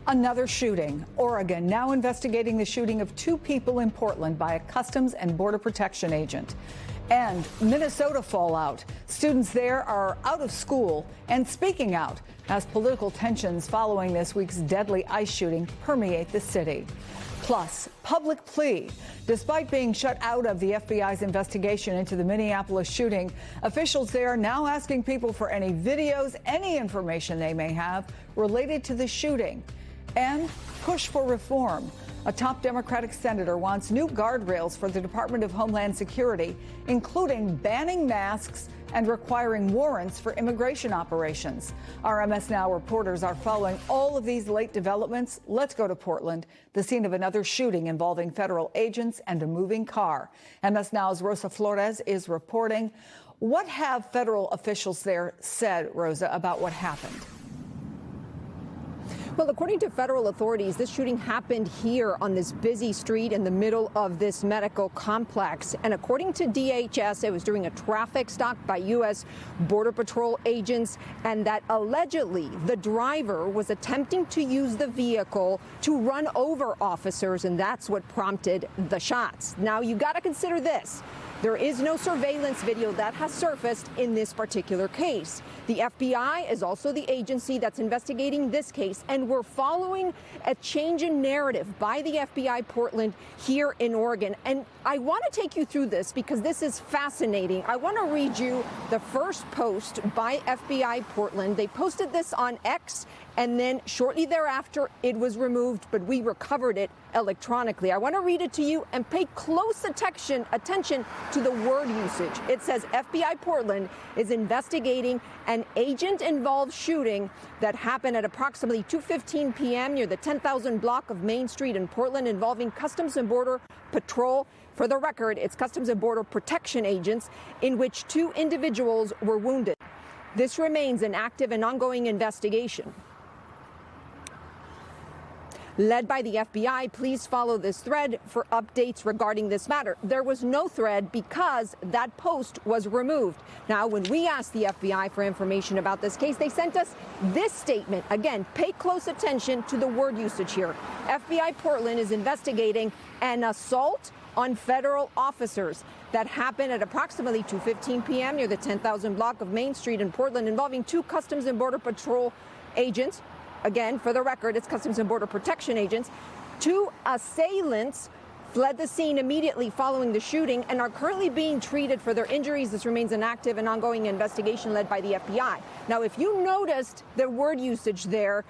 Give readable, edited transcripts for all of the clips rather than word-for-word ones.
Another shooting. Oregon now investigating the shooting of two people in Portland by a Customs and Border Protection agent. And Minnesota fallout. Students there are out of school and speaking out as political tensions following this week's deadly ICE shooting permeate the city. Plus, public plea. Despite being shut out of the FBI's investigation into the Minneapolis shooting, officials there are now asking people for any videos, any information they may have related to the shooting. And push for reform. A top Democratic senator wants new guardrails for the Department of Homeland Security, including banning masks and requiring warrants for immigration operations. Our MS Now reporters are following all of these late developments. Let's go to Portland, the scene of another shooting involving federal agents and a moving car. MS Now's Rosa Flores is reporting. What have federal officials there said, Rosa, about what happened? Well, according to federal authorities, this shooting happened here on this busy street in the middle of this medical complex. And according to DHS, it was during a traffic stop by U.S. Border Patrol agents, and that allegedly the driver was attempting to use the vehicle to run over officers, and that's what prompted the shots. Now, you got to consider this. There is no surveillance video that has surfaced in this particular case. The FBI is also the agency that's investigating this case, and we're following a change in narrative by the FBI Portland here in Oregon. And I want to take you through this because this is fascinating. I want to read you the first post by FBI Portland. They posted this on X, and then shortly thereafter it was removed, but we recovered it electronically. I want to read it to you and pay close attention to the word usage. It says FBI Portland is investigating an agent-involved shooting that happened at approximately 2:15 p.m. near the 10,000 block of Main Street in Portland involving Customs and Border Patrol. For the record, it's Customs and Border Protection agents, in which two individuals were wounded. This remains an active and ongoing investigation led by the FBI. Please follow this thread for updates regarding this matter. There was no thread because that post was removed. Now, when we asked the FBI for information about this case, they sent us this statement. Again, pay close attention to the word usage here. FBI Portland is investigating an assault on federal officers that happened at approximately 2:15 p.m. near the 10,000 block of Main Street in Portland involving two Customs and Border Patrol agents. Again, for the record, it's Customs and Border Protection agents. Two assailants fled the scene immediately following the shooting and are currently being treated for their injuries. This remains an active and ongoing investigation led by the FBI. Now, if you noticed the word usage there,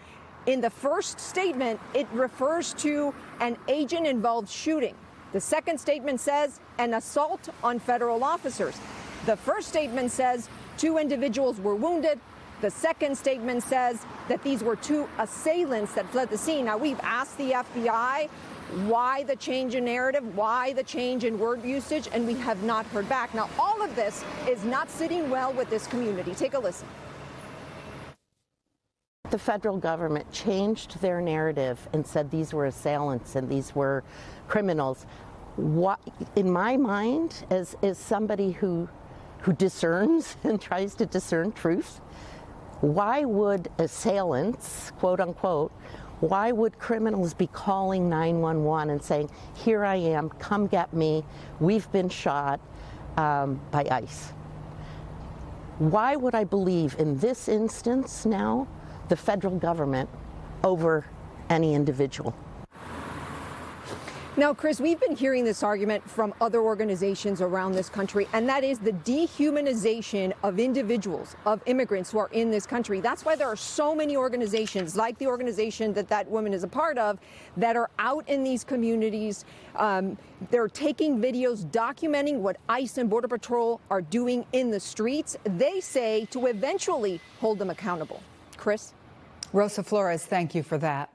in the first statement, it refers to an agent-involved shooting. The second statement says an assault on federal officers. The first statement says two individuals were wounded. The second statement says that these were two assailants that fled the scene. Now, we've asked the FBI why the change in narrative, why the change in word usage, and we have not heard back. Now, all of this is not sitting well with this community. Take a listen. The federal government changed their narrative and said these were assailants and these were criminals. What, in my mind, as somebody who discerns and tries to discern truth, why would assailants, quote unquote, why would criminals be calling 911 and saying, here I am, come get me, we've been shot by ICE? Why would I believe in this instance now the federal government over any individual? Now, Chris, we've been hearing this argument from other organizations around this country, and that is the dehumanization of individuals, of immigrants who are in this country. That's why there are so many organizations, like the organization that woman is a part of, that are out in these communities. They're taking videos documenting what ICE and Border Patrol are doing in the streets. They say to eventually hold them accountable. Chris? Rosa Flores, thank you for that.